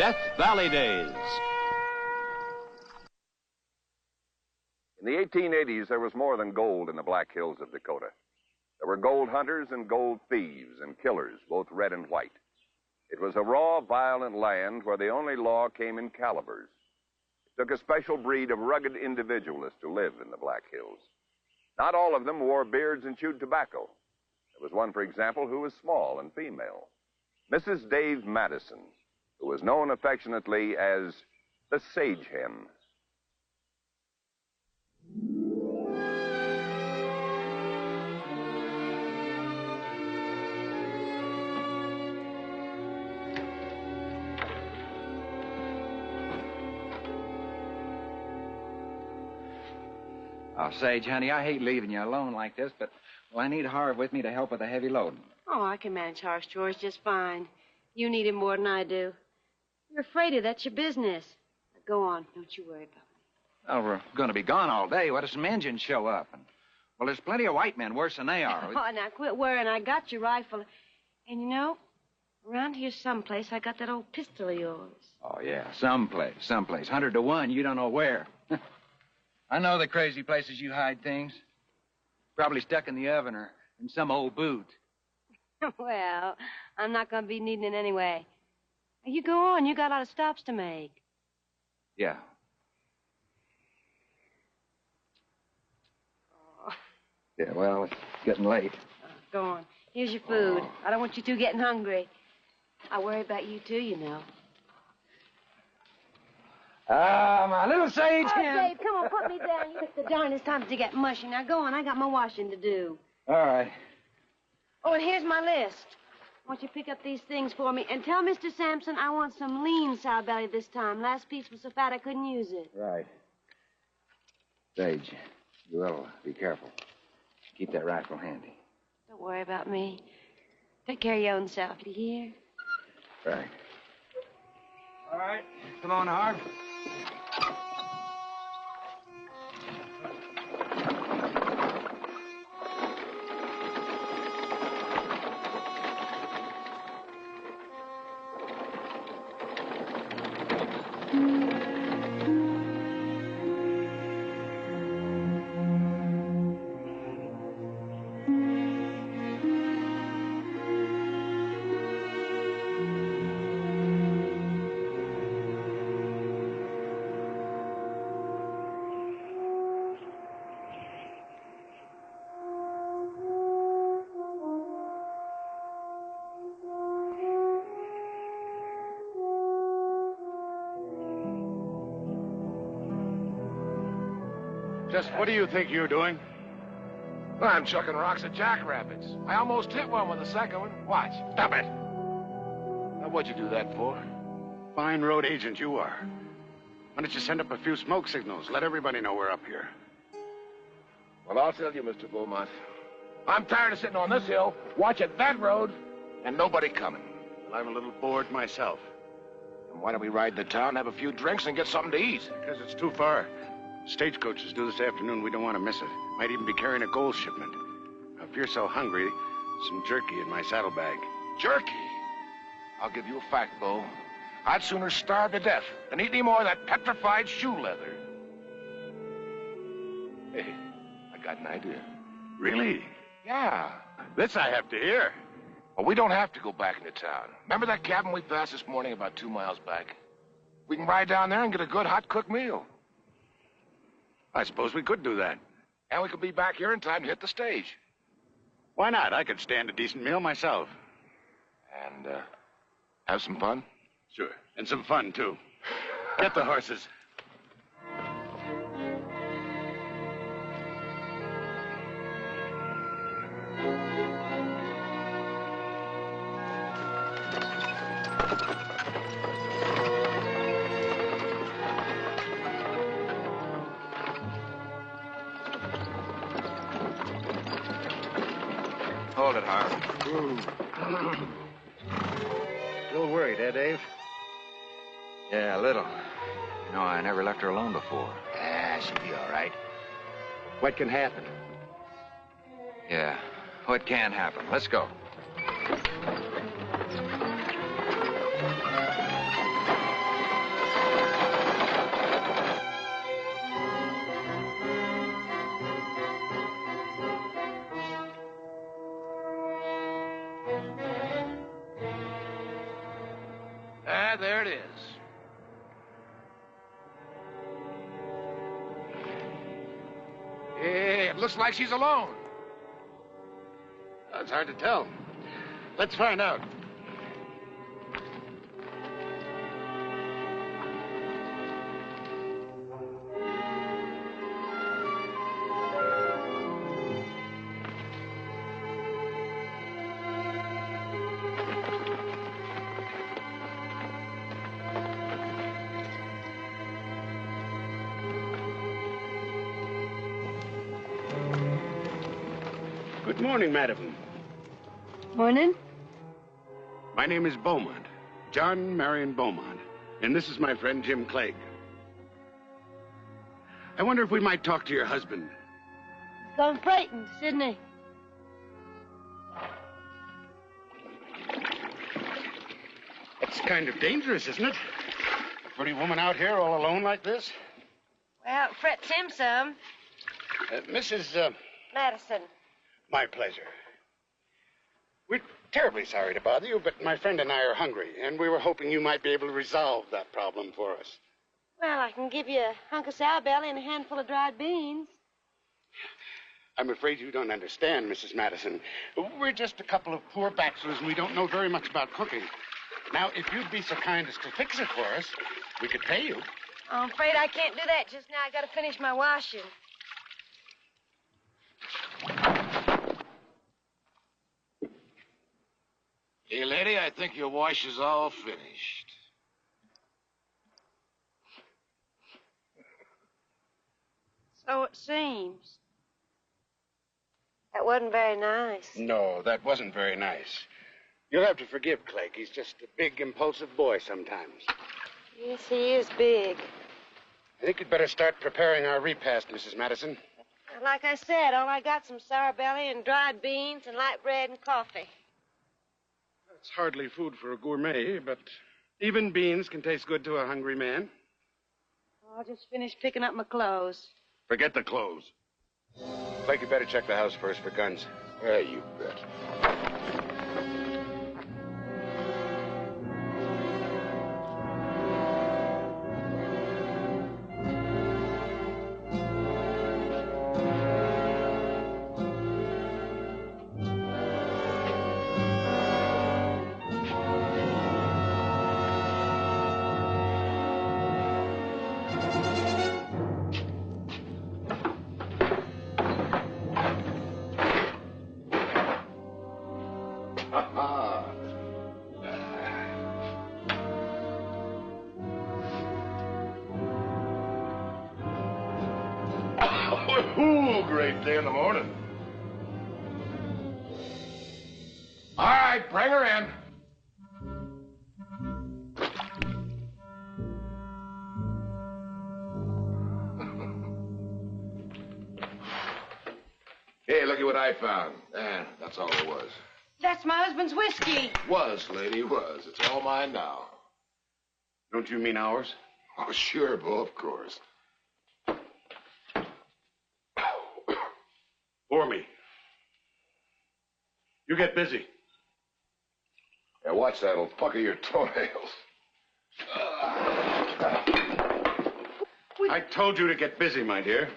Death Valley Days. In the 1880s, there was more than gold in the Black Hills of Dakota. There were gold hunters and gold thieves and killers, both red and white. It was a raw, violent land where the only law came in calibers. It took a special breed of rugged individualists to live in the Black Hills. Not all of them wore beards and chewed tobacco. There was one, for example, who was small and female. Mrs. Dave Madison, who was known affectionately as the Sage Hen. Oh, Sage, honey, I hate leaving you alone like this, but, well, I need Harv with me to help with the heavy loading. Oh, I can manage Harv's chores just fine. You need him more than I do. You're afraid of that's your business. Now, go on. Don't you worry about me. Well, we're going to be gone all day. What if some Indians show up? And, well, there's plenty of white men worse than they are. Oh, now quit worrying. I got your rifle. And, you know, around here someplace I got that old pistol of yours. Oh, yeah, someplace. 100 to 1. You don't know where. I know the crazy places you hide things. Probably stuck in the oven or in some old boot. Well, I'm not going to be needing it anyway. You go on. You got a lot of stops to make. Yeah. Oh. Yeah, well, it's getting late. Go on. Here's your food. I don't want you two getting hungry. I worry about you, too, you know. My little Sage Hen. Dave, come on, put me down. It's the darnest time to get mushy. Now, go on. I got my washing to do. All right. Oh, and here's my list. I want you to pick up these things for me. And tell Mr. Sampson I want some lean sow belly this time. Last piece was so fat I couldn't use it. Right. Sage, you will be careful. Keep that rifle handy. Don't worry about me. Take care of your own self, you hear? Right. All right. Come on, Harv. Just what do you think you're doing? Well, I'm chucking rocks at jackrabbits. I almost hit one with the second one. Watch. Stop it. Now, what'd you do that for? Fine road agent you are. Why don't you send up a few smoke signals? Let everybody know we're up here. Well, I'll tell you, Mr. Beaumont. I'm tired of sitting on this hill, watching that road, and nobody coming. Well, I'm a little bored myself. And why don't we ride to town, have a few drinks, and get something to eat? Because it's too far. Stagecoach is due this afternoon. We don't want to miss it. Might even be carrying a gold shipment. Now, if you're so hungry, some jerky in my saddlebag. Jerky? I'll give you a fact, Bo. I'd sooner starve to death than eat any more of that petrified shoe leather. Hey, I got an idea. Really? Yeah. This I have to hear. Well, we don't have to go back into town. Remember that cabin we passed this morning about 2 miles back? We can ride down there and get a good hot cooked meal. I suppose we could do that. And we could be back here in time to hit the stage. Why not? I could stand a decent meal myself. And, have some fun? Sure. And some fun, too. Get the horses. Hold it, Harv. Still worried, eh, Dave? Yeah, a little. You know, I never left her alone before. Ah, she'll be all right. What can happen? Yeah, what can happen? Let's go. It looks like she's alone. It's hard to tell. Let's find out. Good morning, madam. Morning. My name is Beaumont, John Marion Beaumont, and this is my friend Jim Clegg. I wonder if we might talk to your husband. He's gone freighting, Sydney. It's kind of dangerous, isn't it? A pretty woman out here all alone like this? Well, it frets him some. Mrs. Madison. My pleasure. We're terribly sorry to bother you, but my friend and I are hungry, and we were hoping you might be able to resolve that problem for us. Well, I can give you a hunk of sour belly and a handful of dried beans. I'm afraid you don't understand, Mrs. Madison. We're just a couple of poor bachelors, and we don't know very much about cooking. Now, if you'd be so kind as to fix it for us, we could pay you. I'm afraid I can't do that just now. I gotta finish my washing. Hey, lady, I think your wash is all finished. So it seems. That wasn't very nice. No, that wasn't very nice. You'll have to forgive Clegg. He's just a big, impulsive boy sometimes. Yes, he is big. I think you'd better start preparing our repast, Mrs. Madison. Like I said, all I got's some sour belly and dried beans and light bread and coffee. It's hardly food for a gourmet, but even beans can taste good to a hungry man. I'll just finish picking up my clothes. Forget the clothes. Clegg, you better check the house first for guns. Yeah, you bet. Great day in the morning. All right, bring her in. Hey, look at what I found. That's all it was. That's my husband's whiskey. Was, lady, was. It's all mine now. Don't you mean ours? Oh, sure, Bo, of course. Pour me. You get busy. Yeah, watch that. It'll pucker your toenails. I told you to get busy, my dear.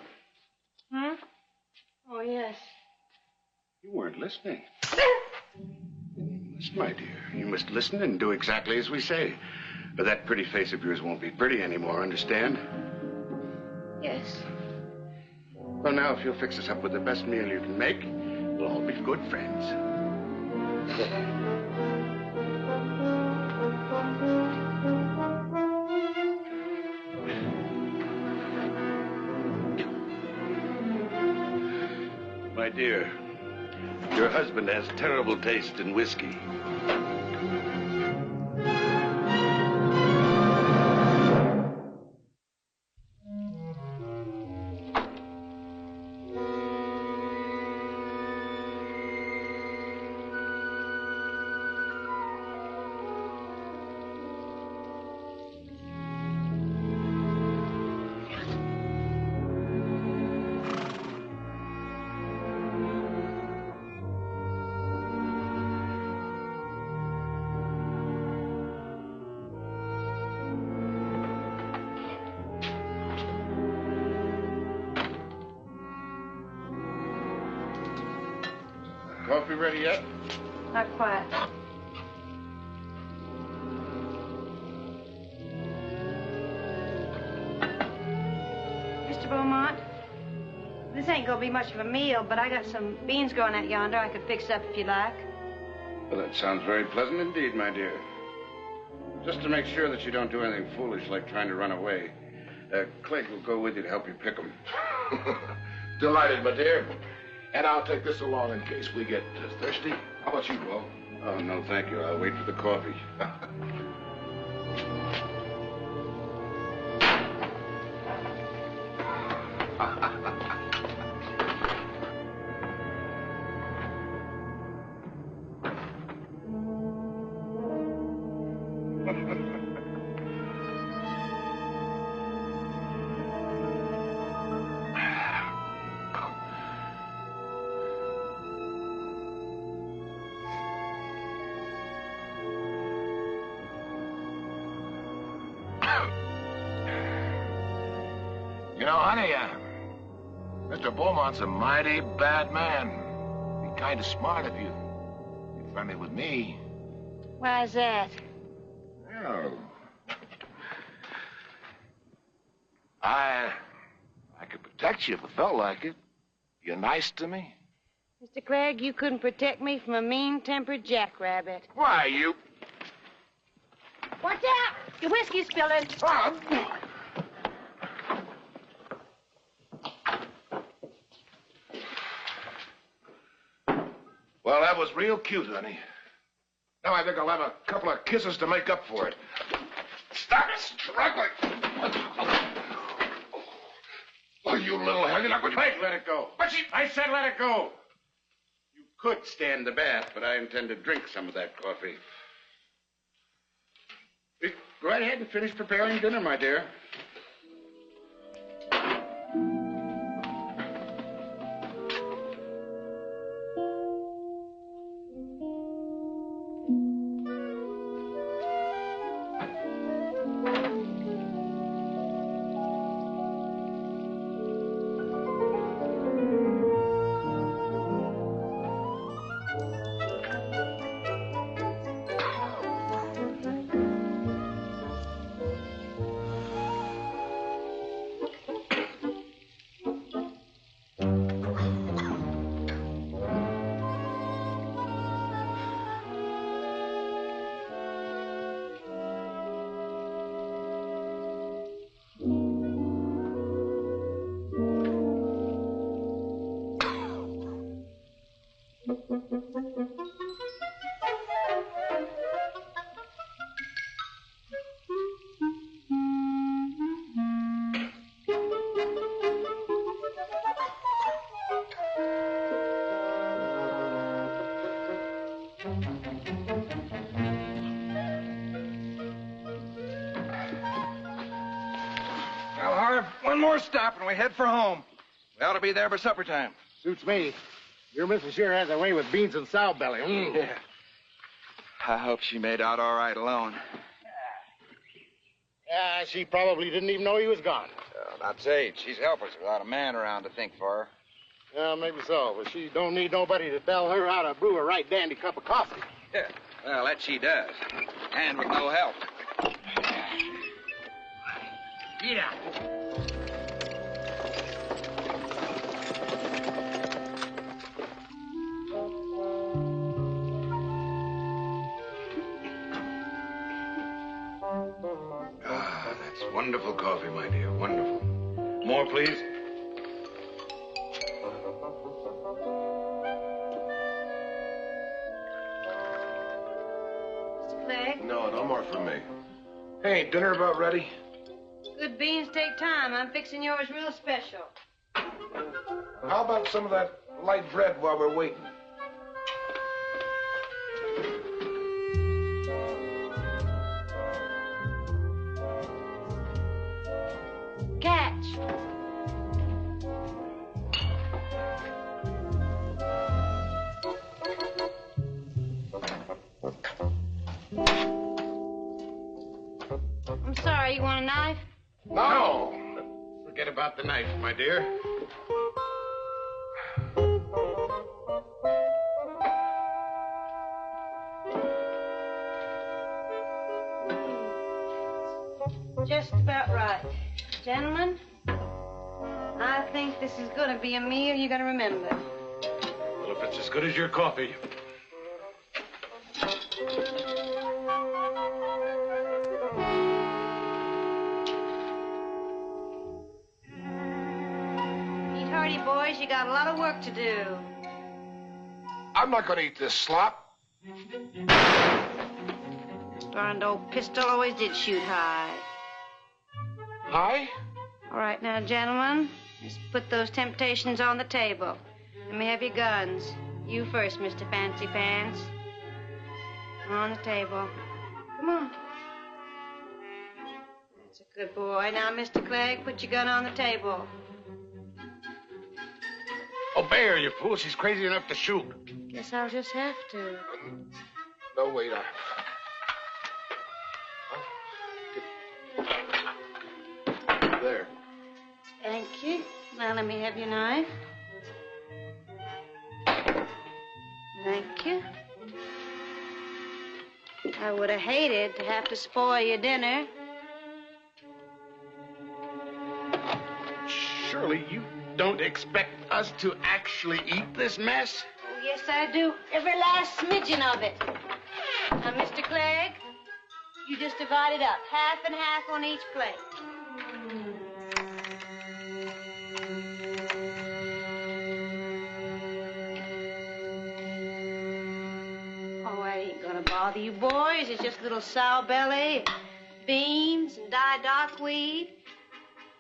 Hmm? Oh, yes. You weren't listening. Listen, my dear. You must listen and do exactly as we say. But that pretty face of yours won't be pretty anymore, understand? Yes. Well, now, if you'll fix us up with the best meal you can make, we'll all be good friends. My dear, your husband has terrible taste in whiskey. Coffee ready yet? Not quite. Mr. Beaumont, this ain't gonna be much of a meal, but I got some beans growing out yonder I could fix up if you like. Well, that sounds very pleasant indeed, my dear. Just to make sure that you don't do anything foolish like trying to run away, Clegg will go with you to help you pick them. Delighted, my dear. And I'll take this along in case we get thirsty. How about you, Bo? Oh, no, thank you. I'll wait for the coffee. You know, honey, Mr. Beaumont's a mighty bad man. Be kind of smart if you be friendly with me. Why's that? Well, I could protect you if I felt like it. You're nice to me. Mr. Clegg, you couldn't protect me from a mean-tempered jackrabbit. Why, you... Watch out! Your whiskey's spilling. Well, that was real cute, honey. Now I think I'll have a couple of kisses to make up for it. Stop struggling! Oh, you little hell, you're not going to... Wait, let it go. But she... I said let it go. You could stand the bath, but I intend to drink some of that coffee. Go right ahead and finish preparing dinner, my dear. Well, Harv, one more stop and we head for home. We ought to be there by supper time. Suits me. Your missus sure has a way with beans and sow belly. Yeah. I hope she made out all right alone. Yeah, she probably didn't even know he was gone. Not say she's helpless without a man around to think for her. Yeah, maybe so, but she don't need nobody to tell her how to brew a right dandy cup of coffee. Yeah. Well, that she does. And with no help. Get out. Ah, that's wonderful coffee, my dear. Wonderful. More, please. Mr. Clegg, No, no more for me. Hey, dinner about ready? good beans take time. I'm fixing yours real special. How about some of that light bread while we're waiting? Catch. I'm sorry, you want a knife? No! Forget about the knife, my dear. Gentlemen, I think this is going to be a meal you're going to remember. Well, if it's as good as your coffee. Eat hearty, boys. You got a lot of work to do. I'm not going to eat this slop. Darned old pistol always did shoot high. High? All right, now, gentlemen, let's put those temptations on the table. Let me have your guns. You first, Mr. Fancy Pants. On the table. Come on. That's a good boy. Now, Mr. Clegg, put your gun on the table. Obey her, you fool. She's crazy enough to shoot. Guess I'll just have to. No, wait. There. Thank you. Now, let me have your knife. Thank you. I would have hated to have to spoil your dinner. Surely you don't expect us to actually eat this mess? Oh, yes, I do. Every last smidgen of it. Now, Mr. Clegg, you just divide it up. Half and half on each plate. Oh, I ain't gonna bother you boys. It's just a little sow belly, beans, and dyed dockweed.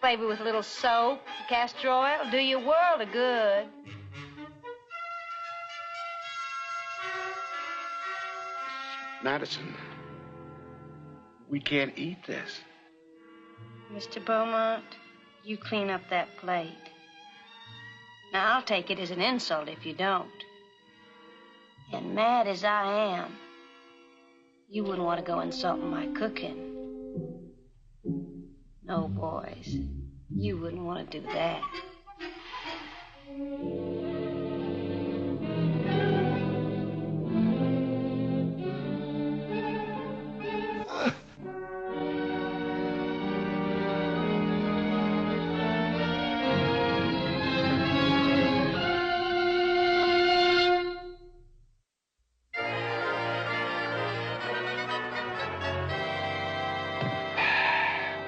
Flavor with a little soap, castor oil. Do you a world of good. Madison, we can't eat this. Mr. Beaumont, you clean up that plate. Now, I'll take it as an insult if you don't. And mad as I am, you wouldn't want to go insulting my cooking. No, boys, you wouldn't want to do that.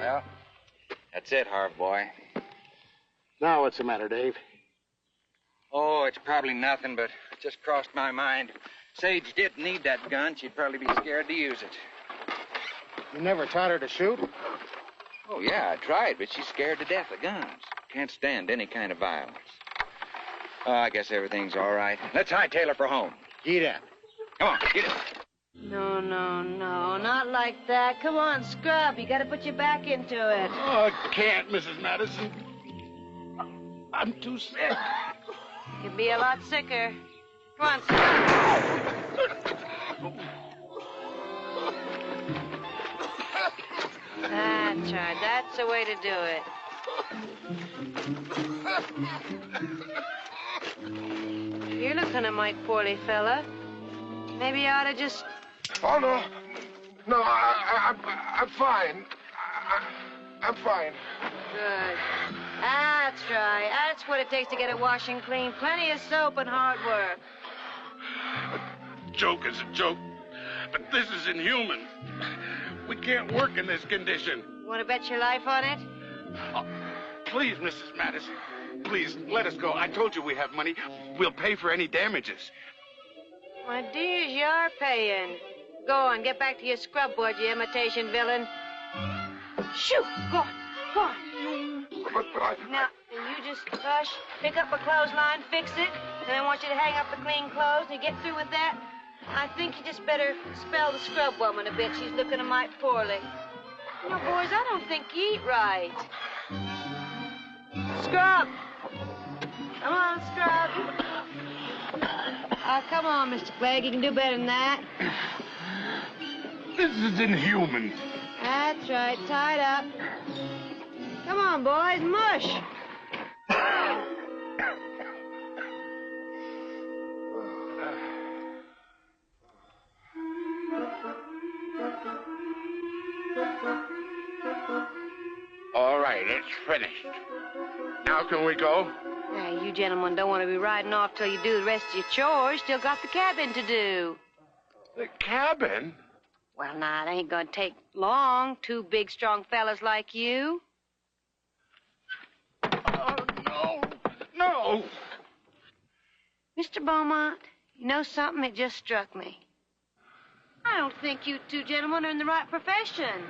Well, that's it, Harv boy. Now what's the matter, Dave? Oh, it's probably nothing, but it just crossed my mind. Sage didn't need that gun. She'd probably be scared to use it. You never taught her to shoot? Oh, yeah, I tried, but she's scared to death of guns. Can't stand any kind of violence. Oh, I guess everything's all right. Let's hightail her for home. Get up. Come on, get it. No, not like that. Come on, scrub. You gotta put your back into it. Oh, I can't, Mrs. Madison. I'm too sick. You'd be a lot sicker. Come on, scrub. That's right. That's the way to do it. You're looking a mite poorly, fella. Maybe you ought to just... Oh, no. No, I'm fine. I'm fine. Good. That's right. That's what it takes to get it washing clean. Plenty of soap and hard work. A joke is a joke, but this is inhuman. We can't work in this condition. You want to bet your life on it? Oh, please, Mrs. Madison, please, let us go. I told you we have money. We'll pay for any damages. My dears, you're paying. Go on, get back to your scrub board, you imitation villain. Shoot! Go on, go on. Now, and you just hush, pick up a clothesline, fix it, and I want you to hang up the clean clothes, and you get through with that, I think you just better spell the scrub woman a bit. She's looking a mite poorly. You know, boys, I don't think you eat right. Scrub! Come on, Scrub. Come on, Mr. Clegg. You can do better than that. This is inhuman. That's right. Tied up. Come on, boys. Mush. All right, let's Now can we go? Now, you gentlemen don't want to be riding off till you do the rest of your chores. Still got the cabin to do. The cabin? Well, now, it ain't gonna take long. Two big, strong fellas like you. Oh, no. No. Mr. Beaumont, you know something? It just struck me. I don't think you two gentlemen are in the right profession.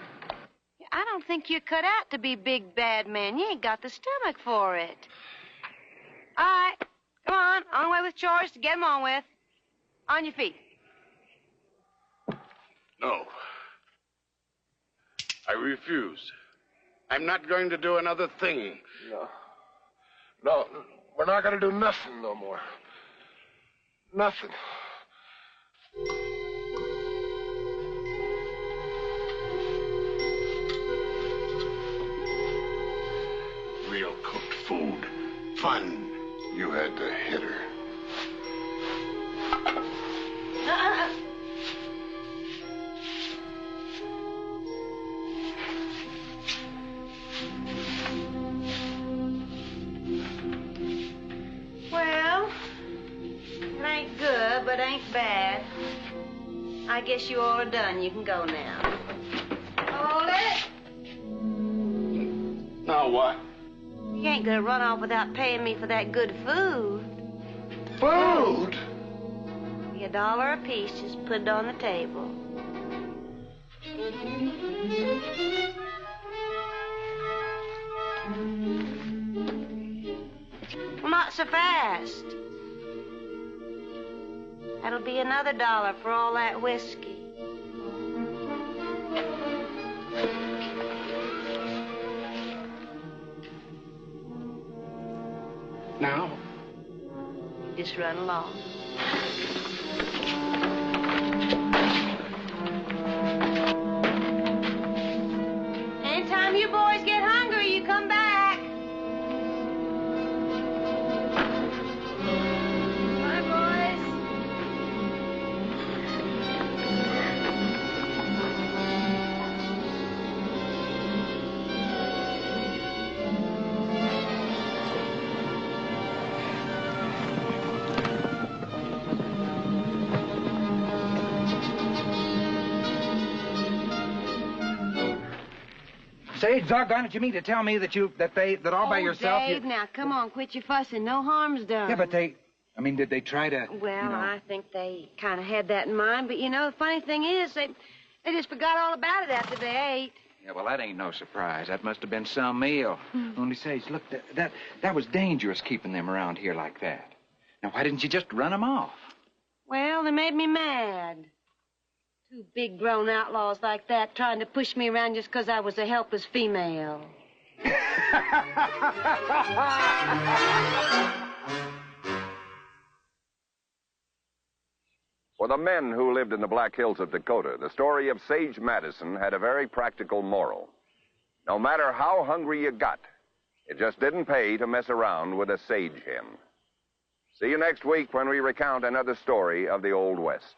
I don't think you're cut out to be big, bad men. You ain't got the stomach for it. All right, come on the way with chores to get 'em on with. On your feet. No. I refuse. I'm not going to do another thing. No, we're not going to do nothing no more. Nothing. Real cooked food. Fun. You had to hit her. Well, it ain't good, but ain't bad. I guess you all are done. You can go now. Hold it. Now what? You ain't gonna run off without paying me for that good food. Food? Be $1 apiece. Just put it on the table. Well, not so fast. That'll be another $1 for all that whiskey. Now? You just run along. Anytime you boys get hungry, you come back. Bye, boys. Say, doggone it, you mean to tell me that all by yourself... Dave, now, come on, quit your fussing. No harm's done. Yeah, but did they try to... Well, I think they kind of had that in mind, but, the funny thing is, they just forgot all about it after they ate. Yeah, well, that ain't no surprise. That must have been some meal. Only say, look, that was dangerous keeping them around here like that. Now, why didn't you just run them off? Well, they made me mad. Two big grown outlaws like that trying to push me around just because I was a helpless female. For the men who lived in the Black Hills of Dakota, the story of Sage Madison had a very practical moral. No matter how hungry you got, it just didn't pay to mess around with a sage hen. See you next week when we recount another story of the Old West.